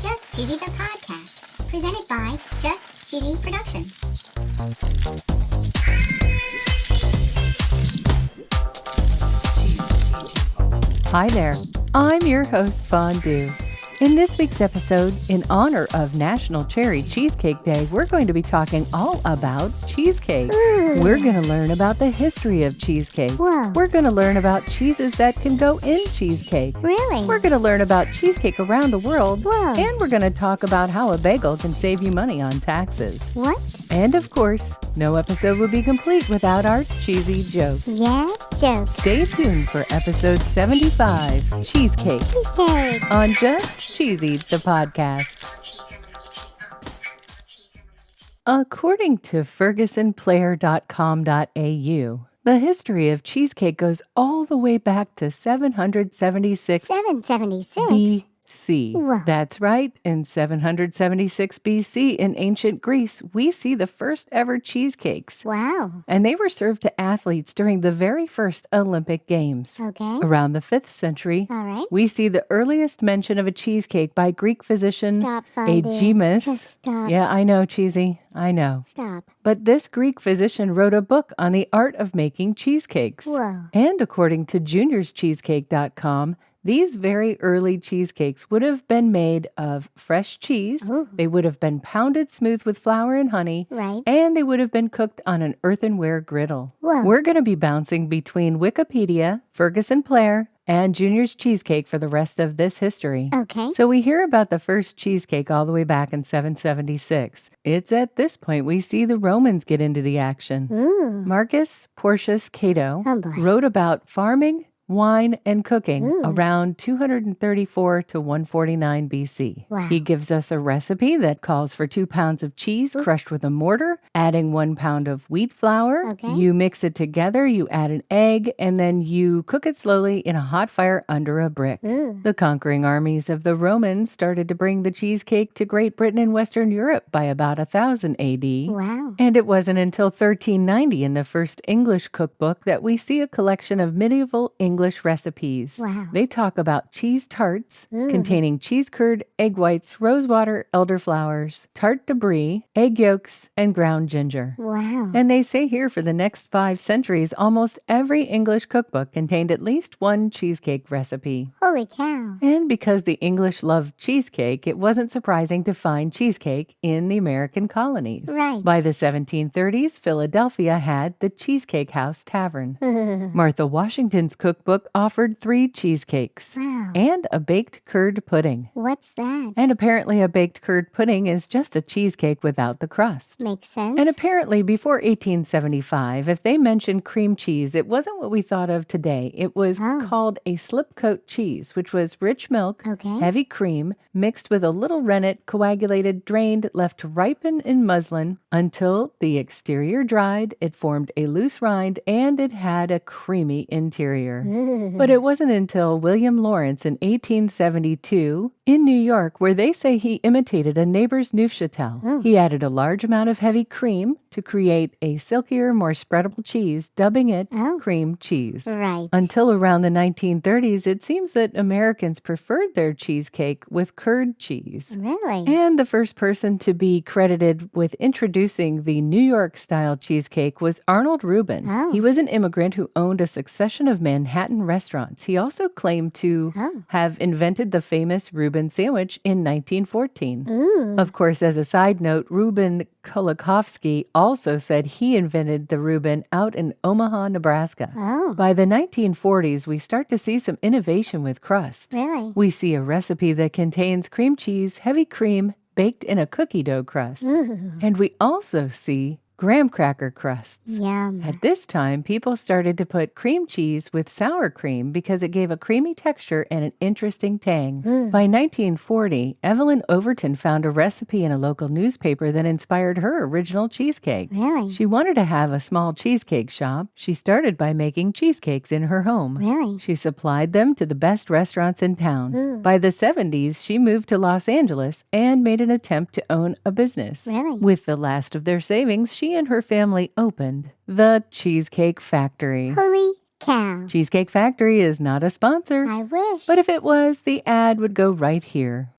Just Cheesy the Podcast, presented by Just Cheesy Productions. Hi there, I'm your host, Fondue. In this week's episode, in honor of National Cherry Cheesecake Day, we're going to be talking all about cheesecake. We're going to learn about the history of cheesecake. Whoa. We're going to learn about cheeses that can go in cheesecake. Really? We're going to learn about cheesecake around the world. Whoa. And we're going to talk about how a bagel can save you money on taxes. What? And of course, no episode would be complete without our cheesy joke. Yeah, jokes. Stay tuned for episode 75, Cheesecake, Cheesecake. on Just Cheesy, the podcast. According to fergusonplayer.com.au, the history of cheesecake goes all the way back to 776 776. BC. Whoa. That's right. In 776 BC in ancient Greece, we see the first ever cheesecakes. Wow. And they were served to athletes during the very first Olympic Games. Okay. Around the 5th century, All right. we see the earliest mention of a cheesecake by Greek physician Stop, Fondue. Aegimus. Just stop. Yeah, I know, cheesy. I know. Stop. But this Greek physician wrote a book on the art of making cheesecakes. Whoa. And according to juniorscheesecake.com, these very early cheesecakes would have been made of fresh cheese. Ooh. They would have been pounded smooth with flour and honey. Right. And they would have been cooked on an earthenware griddle. Whoa. We're going to be bouncing between Wikipedia, Ferguson Player, and Junior's Cheesecake for the rest of this history. Okay. So we hear about the first cheesecake all the way back in 776. It's at this point we see the Romans get into the action. Ooh. Marcus Porcius Cato Oh, boy. wrote about farming, wine, and cooking Ooh. around 234 to 149 BC. Wow. He gives us a recipe that calls for 2 pounds of cheese crushed with a mortar, adding 1 pound of wheat flour. Okay. You mix it together, you add an egg, and then you cook it slowly in a hot fire under a brick. Ooh. The conquering armies of the Romans started to bring the cheesecake to Great Britain and Western Europe by about 1000 AD. Wow. And it wasn't until 1390 in the first English cookbook that we see a collection of medieval English recipes. Wow. They talk about cheese tarts containing cheese curd, egg whites, rosewater, elderflowers, tart de brie, egg yolks, and ground ginger. Wow. And they say here for the next 5 centuries, almost every English cookbook contained at least one cheesecake recipe. Holy cow. And because the English loved cheesecake, it wasn't surprising to find cheesecake in the American colonies. Right. By the 1730s, Philadelphia had the Cheesecake House Tavern. Martha Washington's cookbook offered 3 cheesecakes Wow. and a baked curd pudding. What's that? And apparently a baked curd pudding is just a cheesecake without the crust. Makes sense. And apparently before 1875, if they mentioned cream cheese, it wasn't what we thought of today. It was Oh. called a slip coat cheese, which was rich milk, Okay. heavy cream, mixed with a little rennet, coagulated, drained, left to ripen in muslin until the exterior dried, it formed a loose rind, and it had a creamy interior. But it wasn't until William Lawrence in 1872 in New York where they say he imitated a neighbor's Neufchâtel. He added a large amount of heavy cream to create a silkier, more spreadable cheese, dubbing it cream cheese. Right. Until around the 1930s, it seems that Americans preferred their cheesecake with curd cheese. Really? And the first person to be credited with introducing the New York-style cheesecake was Arnold Rubin. Oh. He was an immigrant who owned a succession of Manhattan restaurants. He also claimed to have invented the famous Reuben sandwich in 1914. Ooh. Of course, as a side note, Reuben Kulikovsky also said he invented the Reuben out in Omaha, Nebraska. Oh. By the 1940s, we start to see some innovation with crust. Really? We see a recipe that contains cream cheese, heavy cream, baked in a cookie dough crust. Ooh. And we also see graham cracker crusts. Yum. At this time, people started to put cream cheese with sour cream because it gave a creamy texture and an interesting tang. By 1940, Evelyn Overton found a recipe in a local newspaper that inspired her original cheesecake. Really? She wanted to have a small cheesecake shop. She started by making cheesecakes in her home. Really? She supplied them to the best restaurants in town. By the 70s, she moved to Los Angeles and made an attempt to own a business. Really? With the last of their savings, she and her family opened the Cheesecake Factory. Holy cow. Cheesecake Factory is not a sponsor. I wish. But if it was, the ad would go right here.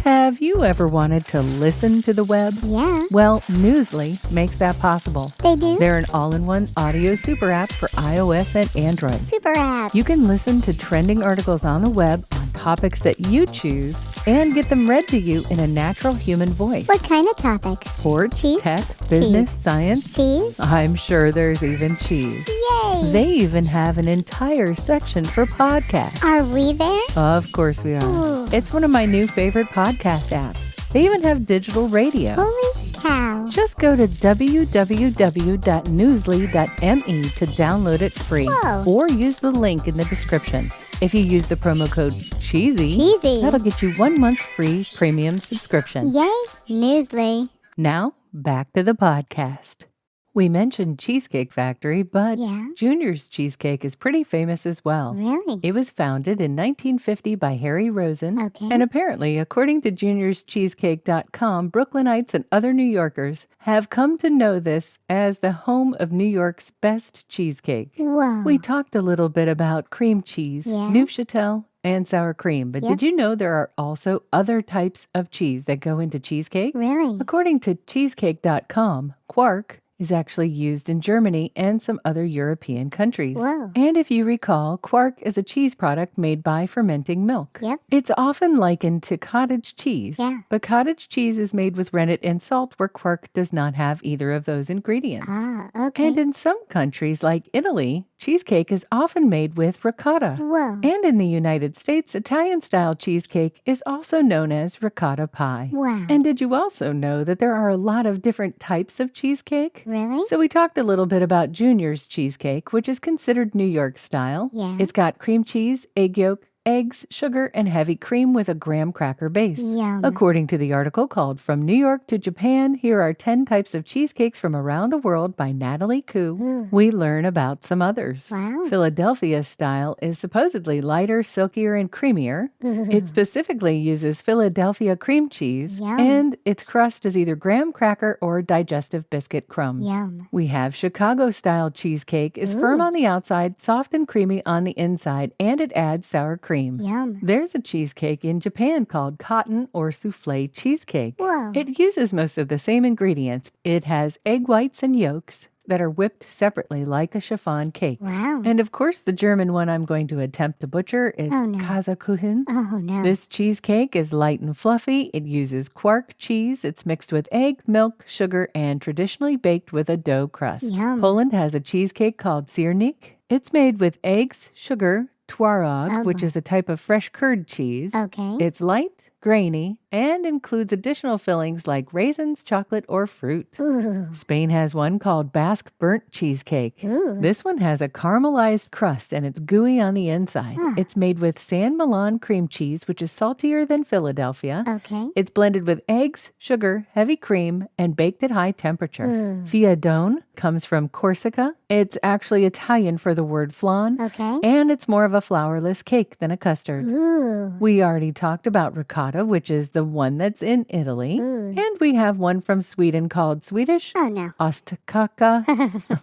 Have you ever wanted to listen to the web? Yeah. Well, Newsly makes that possible. They do? They're an all-in-one audio super app for iOS and Android. Super app. You can listen to trending articles on the web on topics that you choose and get them read to you in a natural human voice. What kind of topics? Sports, Cheese? tech, business, science. Cheese? I'm sure there's even cheese. Yay! They even have an entire section for podcasts. Are we there? Of course we are. Ooh. It's one of my new favorite podcast apps. They even have digital radio. Holy cow. Just go to www.newsly.me to download it free. Whoa. Or use the link in the description. If you use the promo code CHEESY, that'll get you 1 month free premium subscription. Yay, Newsly. Now, back to the podcast. We mentioned Cheesecake Factory, but Yeah. Junior's Cheesecake is pretty famous as well. Really? It was founded in 1950 by Harry Rosen, Okay. and apparently, according to juniorscheesecake.com, Brooklynites and other New Yorkers have come to know this as the home of New York's best cheesecake. Whoa. We talked a little bit about cream cheese, Yeah. Neufchâtel, and sour cream, but Yep. did you know there are also other types of cheese that go into cheesecake? Really? According to cheesecake.com, quark is actually used in Germany and some other European countries. Whoa. And if you recall, quark is a cheese product made by fermenting milk. Yep. It's often likened to cottage cheese, Yeah. but cottage cheese is made with rennet and salt where quark does not have either of those ingredients. Ah, okay. And in some countries like Italy, cheesecake is often made with ricotta. Whoa. And in the United States, Italian-style cheesecake is also known as ricotta pie. Wow. And did you also know that there are a lot of different types of cheesecake? Really? So we talked a little bit about Junior's cheesecake, which is considered New York style. Yeah. It's got cream cheese, egg yolk, eggs, sugar, and heavy cream with a graham cracker base. Yum. According to the article called From New York to Japan, here are 10 types of cheesecakes from around the world by Natalie Koo. Ooh. We learn about some others. Wow. Philadelphia style is supposedly lighter, silkier, and creamier. It specifically uses Philadelphia cream cheese, Yum. and its crust is either graham cracker or digestive biscuit crumbs. Yum. We have Chicago-style cheesecake is firm on the outside, soft and creamy on the inside, and it adds sour cream. Yum. There's a cheesecake in Japan called cotton or souffle cheesecake. Whoa. It uses most of the same ingredients. It has egg whites and yolks that are whipped separately like a chiffon cake. Wow. And of course, the German one I'm going to attempt to butcher is Oh, no. Käsekuchen. Oh, no. This cheesecake is light and fluffy. It uses quark cheese. It's mixed with egg, milk, sugar, and traditionally baked with a dough crust. Yum. Poland has a cheesecake called siernik. It's made with eggs, sugar, twarog, Oh, which boy. is a type of fresh curd cheese. Okay. It's light, grainy, and includes additional fillings like raisins, chocolate, or fruit. Ooh. Spain has one called Basque burnt cheesecake. Ooh. This one has a caramelized crust and it's gooey on the inside. Huh. It's made with San Milan cream cheese, which is saltier than Philadelphia. Okay. It's blended with eggs, sugar, heavy cream, and baked at high temperature. Ooh. Fiadone comes from Corsica. It's actually Italian for the word flan, Okay. and it's more of a flourless cake than a custard. Ooh. We already talked about ricotta, which is the one that's in Italy. Ooh. And we have one from Sweden called Swedish Oh, no. ostkaka.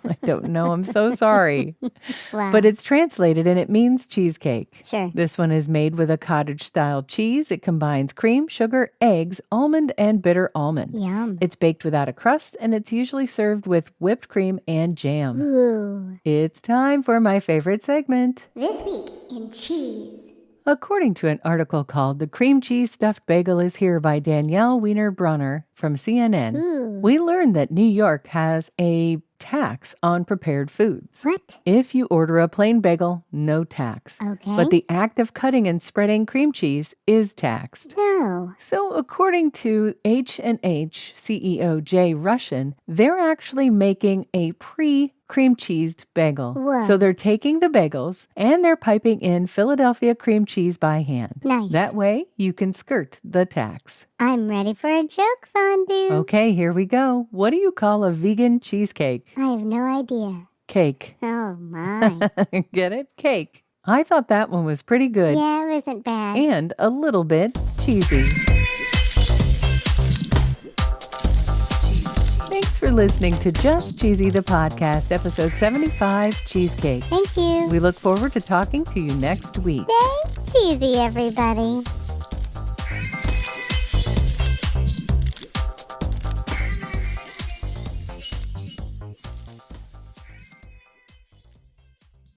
I don't know. I'm so sorry. Wow. But it's translated and it means cheesecake. Sure. This one is made with a cottage-style cheese. It combines cream, sugar, eggs, almond, and bitter almond. Yum. It's baked without a crust, and it's usually served with whipped cream and jam. Ooh. It's time for my favorite segment. This week in cheese. According to an article called The Cream Cheese Stuffed Bagel is Here by Danielle Wiener-Bronner from CNN, Ooh. we learned that New York has a tax on prepared foods. What? If you order a plain bagel, no tax. Okay. But the act of cutting and spreading cream cheese is taxed. No. So according to H&H CEO Jay Russian, they're actually making a pre-cream cheesed bagel. Whoa. So they're taking the bagels and they're piping in Philadelphia cream cheese by hand. Nice. That way you can skirt the tax. I'm ready for a joke, Fondue. Okay, here we go. What do you call a vegan cheesecake? I have no idea. Cake. Oh, my. Get it? Cake. I thought that one was pretty good. Yeah, it wasn't bad. And a little bit cheesy. Thanks for listening to Just Cheesy the Podcast, episode 75, Cheesecake. Thank you. We look forward to talking to you next week. Stay cheesy, everybody.